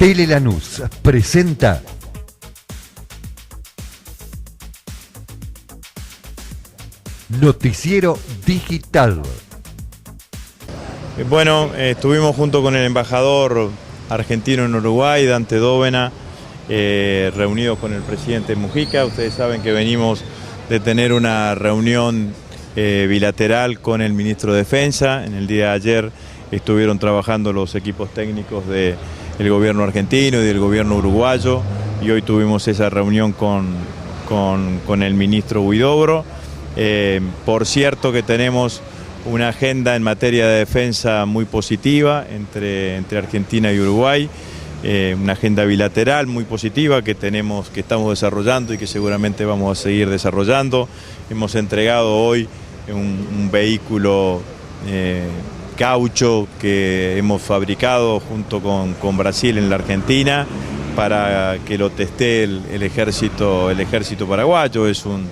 Tele Lanús presenta Noticiero Digital. Bueno, estuvimos junto con el embajador argentino en Uruguay, Dante Dóvena, reunidos con el presidente Mujica. Ustedes saben que venimos de tener una reunión bilateral con el ministro de Defensa. En el día de ayer estuvieron trabajando los equipos técnicos del gobierno argentino y del gobierno uruguayo, y hoy tuvimos esa reunión con el ministro Huidobro. Por cierto que tenemos una agenda en materia de defensa muy positiva entre Argentina y Uruguay, una agenda bilateral muy positiva que estamos desarrollando y que seguramente vamos a seguir desarrollando. Hemos entregado hoy un vehículo caucho que hemos fabricado junto con Brasil en la Argentina para que lo testee el ejército paraguayo. Es un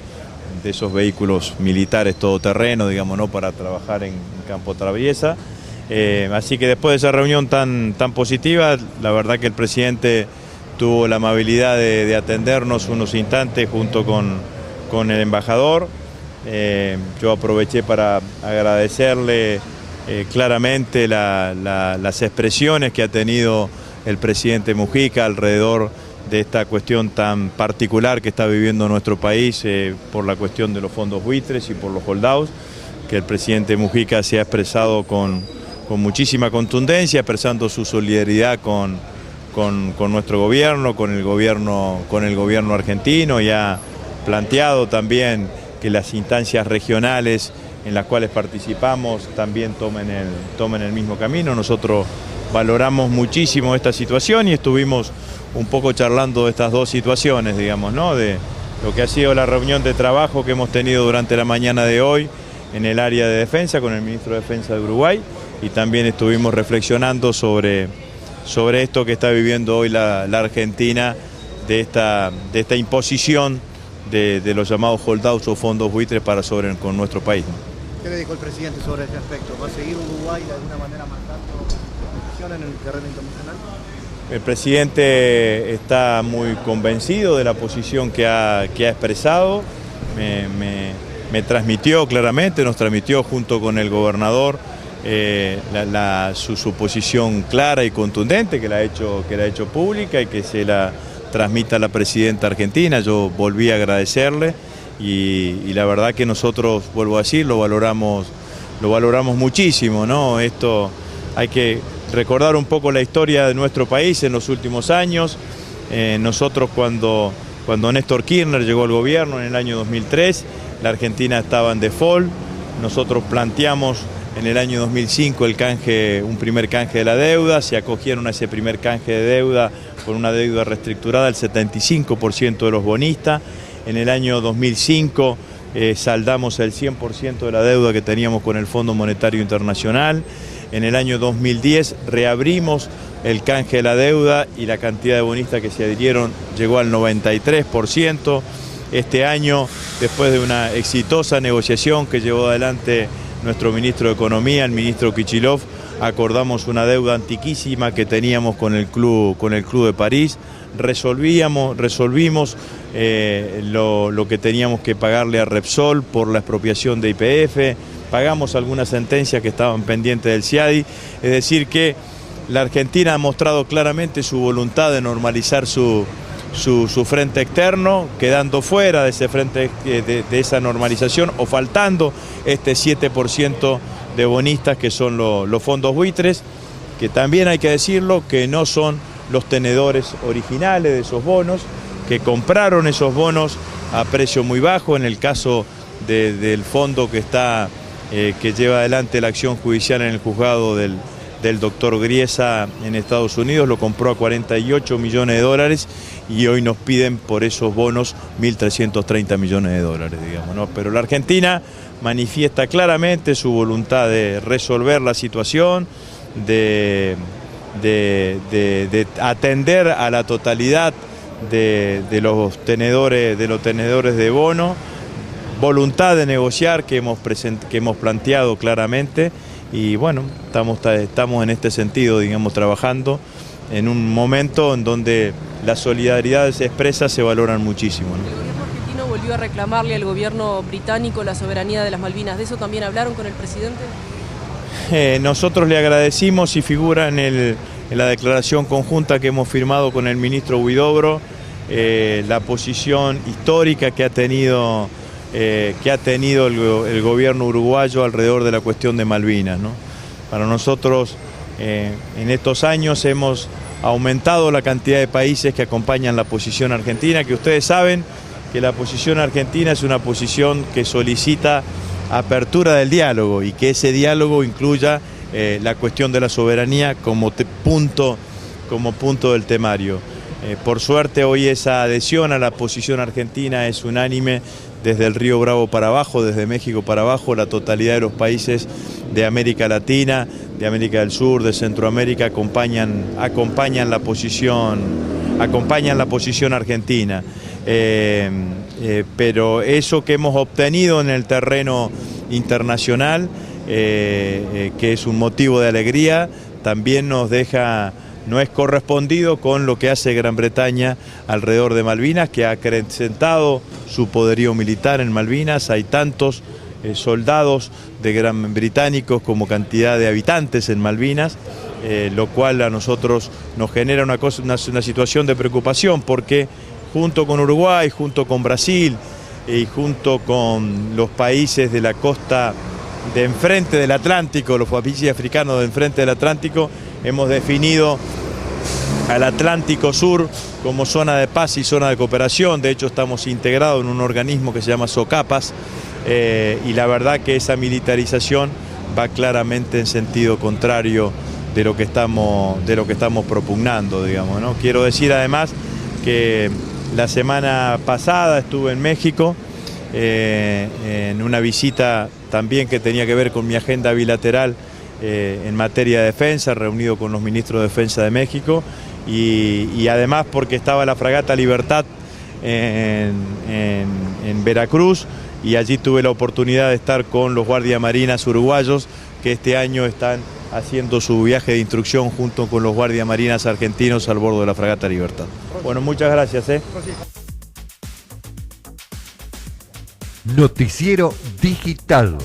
de esos vehículos militares todoterreno, digamos, ¿no?, para trabajar en campo traviesa. Así que después de esa reunión tan positiva, la verdad que el presidente tuvo la amabilidad de atendernos unos instantes junto con el embajador. Yo aproveché para agradecerle claramente las expresiones que ha tenido el presidente Mujica alrededor de esta cuestión tan particular que está viviendo nuestro país por la cuestión de los fondos buitres y por los holdouts, que el presidente Mujica se ha expresado con muchísima contundencia, expresando su solidaridad con nuestro gobierno, con el gobierno argentino, y ha planteado también que las instancias regionales en las cuales participamos también tomen el mismo camino. Nosotros valoramos muchísimo esta situación y estuvimos un poco charlando de estas dos situaciones, digamos, ¿no?, de lo que ha sido la reunión de trabajo que hemos tenido durante la mañana de hoy en el área de defensa con el ministro de Defensa de Uruguay, y también estuvimos reflexionando sobre esto que está viviendo hoy la Argentina, de esta imposición de los llamados holdouts o fondos buitres con nuestro país, ¿no? ¿Qué le dijo el presidente sobre ese aspecto? ¿Va a seguir Uruguay de alguna manera marcando posición en el terreno internacional? El presidente está muy convencido de la posición que ha expresado. Me transmitió claramente, nos transmitió junto con el gobernador su posición clara y contundente, que la ha hecho pública y que se la transmita a la presidenta argentina. Yo volví a agradecerle y la verdad que nosotros, vuelvo a decir, lo valoramos muchísimo, ¿no? Esto hay que recordar un poco la historia de nuestro país en los últimos años. Nosotros cuando Néstor Kirchner llegó al gobierno en el año 2003, la Argentina estaba en default. Nosotros planteamos en el año 2005 un primer canje de la deuda, se acogieron a ese primer canje de deuda con una deuda reestructurada el 75% de los bonistas. En el año 2005 saldamos el 100% de la deuda que teníamos con el Fondo Monetario Internacional. En el año 2010 reabrimos el canje de la deuda y la cantidad de bonistas que se adhirieron llegó al 93%. Este año, después de una exitosa negociación que llevó adelante nuestro ministro de Economía, el ministro Kicillof, acordamos una deuda antiquísima que teníamos con el Club de París. Resolvimos lo que teníamos que pagarle a Repsol por la expropiación de YPF. Pagamos algunas sentencias que estaban pendientes del CIADI, es decir que la Argentina ha mostrado claramente su voluntad de normalizar su frente externo, quedando fuera de ese frente, de esa normalización, o faltando este 7% de bonistas que son los fondos buitres, que también hay que decirlo que no son los tenedores originales de esos bonos, que compraron esos bonos a precio muy bajo. En el caso del fondo que lleva adelante la acción judicial en el juzgado del doctor Griesa en Estados Unidos, lo compró a 48 millones de dólares y hoy nos piden por esos bonos 1.330 millones de dólares, digamos, ¿no? Pero la Argentina manifiesta claramente su voluntad de resolver la situación, de atender a la totalidad de los tenedores de bono, voluntad de negociar que hemos planteado claramente, y bueno, estamos en este sentido, digamos, trabajando en un momento en donde las solidaridades expresas se valoran muchísimo, ¿no? El gobierno argentino volvió a reclamarle al gobierno británico la soberanía de las Malvinas. ¿De eso también hablaron con el presidente? Nosotros le agradecimos y figura en la declaración conjunta que hemos firmado con el ministro Huidobro, la posición histórica que ha tenido el gobierno uruguayo alrededor de la cuestión de Malvinas, ¿no? Para nosotros, en estos años hemos aumentado la cantidad de países que acompañan la posición argentina, que ustedes saben que la posición argentina es una posición que solicita apertura del diálogo y que ese diálogo incluya la cuestión de la soberanía como punto del temario. Por suerte hoy esa adhesión a la posición argentina es unánime desde el Río Bravo para abajo, desde México para abajo, la totalidad de los países de América Latina, de América del Sur, de Centroamérica acompañan la posición argentina. Pero eso que hemos obtenido en el terreno internacional, que es un motivo de alegría, también no es correspondido con lo que hace Gran Bretaña alrededor de Malvinas, que ha acrecentado su poderío militar en Malvinas. Hay tantos soldados británicos como cantidad de habitantes en Malvinas, lo cual a nosotros nos genera una situación de preocupación, porque junto con Uruguay, junto con Brasil y junto con los países de la costa de enfrente del Atlántico, los países africanos de enfrente del Atlántico, hemos definido al Atlántico Sur como zona de paz y zona de cooperación. De hecho, estamos integrados en un organismo que se llama SOCAPAS, y la verdad que esa militarización va claramente en sentido contrario de lo que estamos propugnando, digamos, ¿no? Quiero decir además que la semana pasada estuve en México en una visita también que tenía que ver con mi agenda bilateral en materia de defensa, reunido con los ministros de Defensa de México, y además porque estaba la fragata Libertad en Veracruz, y allí tuve la oportunidad de estar con los guardiamarinas uruguayos que este año están haciendo su viaje de instrucción junto con los guardiamarinas argentinos al bordo de la fragata Libertad. Bueno, muchas gracias. Noticiero Digital.